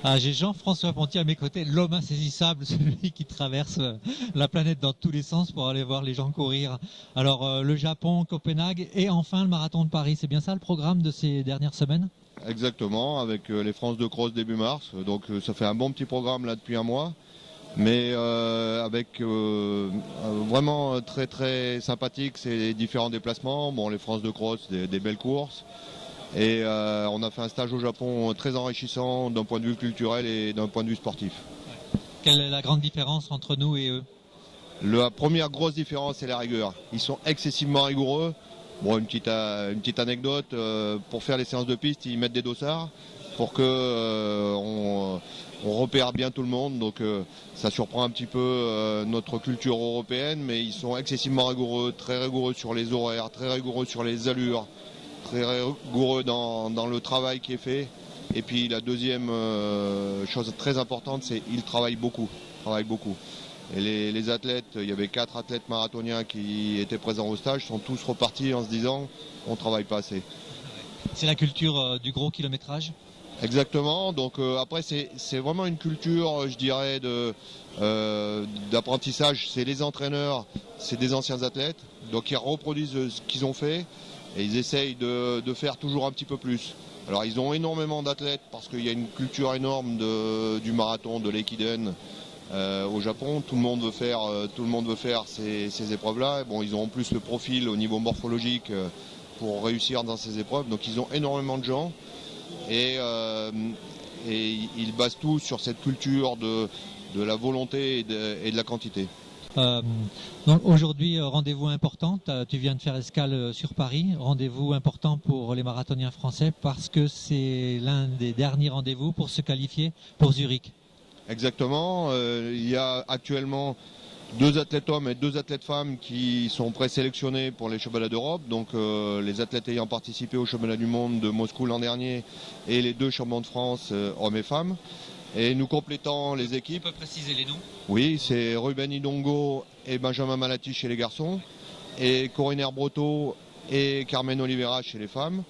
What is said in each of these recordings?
Ah, j'ai Jean-François Ponty à mes côtés, l'homme insaisissable, celui qui traverse la planète dans tous les sens pour aller voir les gens courir. Alors, le Japon, Copenhague et enfin le marathon de Paris, c'est bien ça le programme de ces dernières semaines? Exactement, avec les France de Cross début mars. Donc ça fait un bon petit programme là depuis un mois, mais avec vraiment très très sympathique ces différents déplacements. Bon, les France de Cross, des belles courses. Et on a fait un stage au Japon très enrichissant d'un point de vue culturel et d'un point de vue sportif. Quelle est la grande différence entre nous et eux? La première grosse différence, c'est la rigueur. Ils sont excessivement rigoureux. Bon, une petite anecdote, pour faire les séances de piste, ils mettent des dossards pour que on repère bien tout le monde. Donc ça surprend un petit peu notre culture européenne, mais ils sont excessivement rigoureux, très rigoureux sur les horaires, très rigoureux sur les allures, très rigoureux dans le travail qui est fait. Et puis la deuxième chose très importante, c'est qu'ils travaillent beaucoup. Travaillent beaucoup. Et les athlètes, il y avait 4 athlètes marathoniens qui étaient présents au stage, sont tous repartis en se disant on ne travaille pas assez. C'est la culture du gros kilométrage? Exactement, donc après c'est vraiment une culture, je dirais, d'apprentissage. C'est les entraîneurs, c'est des anciens athlètes, donc ils reproduisent ce qu'ils ont fait et ils essayent de faire toujours un petit peu plus. Alors ils ont énormément d'athlètes parce qu'il y a une culture énorme du marathon, de l'Eikiden. Au Japon, tout le monde veut faire ces épreuves-là. Bon, ils ont en plus le profil au niveau morphologique pour réussir dans ces épreuves. Donc ils ont énormément de gens et, ils basent tout sur cette culture de la volonté et de la quantité. Euh, donc aujourd'hui, rendez-vous important. Tu viens de faire escale sur Paris. Rendez-vous important pour les marathoniens français parce que c'est l'un des derniers rendez-vous pour se qualifier pour Zurich. Exactement. Il y a actuellement 2 athlètes hommes et 2 athlètes femmes qui sont présélectionnés pour les championnats d'Europe. Donc les athlètes ayant participé au championnat du monde de Moscou l'an dernier et les 2 champions de France, hommes et femmes. Et nous complétons les équipes. Tu peux préciser les noms? Oui, c'est Ruben Idongo et Benjamin Malati chez les garçons, et Corinne Herbroto et Carmen Oliveira chez les femmes.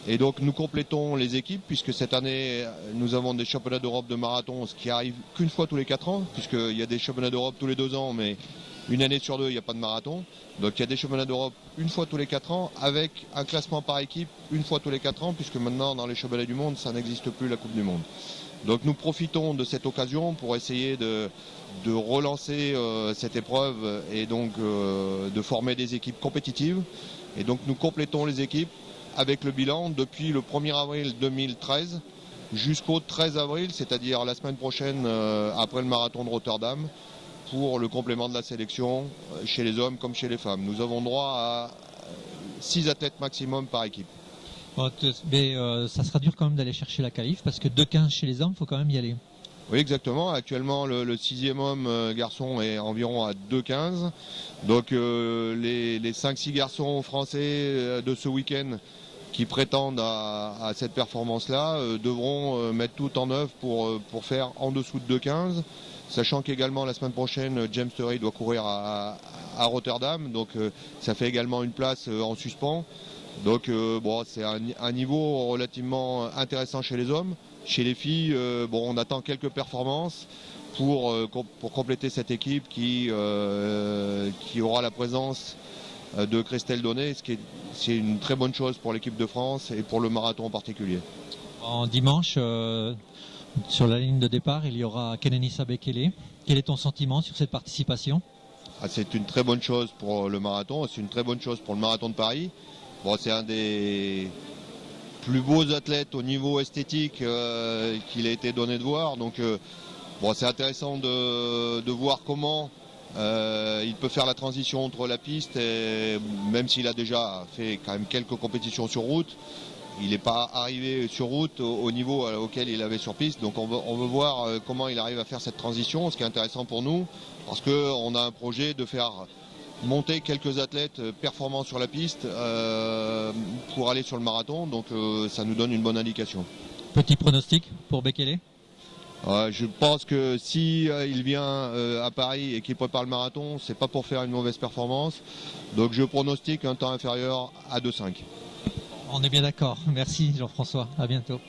Et donc nous complétons les équipes puisque cette année nous avons des championnats d'Europe de marathon, ce qui arrive qu'une fois tous les 4 ans, puisqu'il y a des championnats d'Europe tous les 2 ans, mais une année sur 2 il n'y a pas de marathon. Donc il y a des championnats d'Europe une fois tous les 4 ans avec un classement par équipe une fois tous les 4 ans, puisque maintenant dans les championnats du monde ça n'existe plus la Coupe du Monde. Donc nous profitons de cette occasion pour essayer de relancer cette épreuve et donc de former des équipes compétitives. Et donc nous complétons les équipes avec le bilan depuis le 1er avril 2013 jusqu'au 13 avril, c'est-à-dire la semaine prochaine après le marathon de Rotterdam, pour le complément de la sélection chez les hommes comme chez les femmes. Nous avons droit à 6 athlètes maximum par équipe. Bon, mais ça sera dur quand même d'aller chercher la qualif parce que 2,15 chez les hommes, il faut quand même y aller. Oui, exactement. Actuellement, le 6e homme garçon est environ à 2,15. Donc les 5-6 garçons français de ce week-end qui prétendent à cette performance-là devront mettre tout en œuvre pour faire en dessous de 2,15. Sachant qu'également la semaine prochaine, James Turey doit courir à Rotterdam. Donc ça fait également une place en suspens. Donc bon, c'est un niveau relativement intéressant chez les hommes. Chez les filles, bon, on attend quelques performances pour compléter cette équipe qui aura la présence de Christelle Donnet, c'est une très bonne chose pour l'équipe de France et pour le marathon en particulier. En dimanche, sur la ligne de départ, il y aura Kenenisa Bekele. Quel est ton sentiment sur cette participation? C'est une très bonne chose pour le marathon, c'est une très bonne chose pour le marathon de Paris. Bon, c'est un des plus beaux athlètes au niveau esthétique qu'il a été donné de voir. Donc bon, c'est intéressant de voir comment il peut faire la transition entre la piste, et même s'il a déjà fait quand même quelques compétitions sur route, il n'est pas arrivé sur route au niveau auquel il avait sur piste. Donc on veut voir comment il arrive à faire cette transition, ce qui est intéressant pour nous, parce qu'on a un projet de faire monter quelques athlètes performants sur la piste pour aller sur le marathon, donc ça nous donne une bonne indication. Petit pronostic pour Bekele? Je pense que si il vient à Paris et qu'il prépare le marathon, c'est pas pour faire une mauvaise performance, donc je pronostique un temps inférieur à 2,5. On est bien d'accord. Merci Jean-François, à bientôt.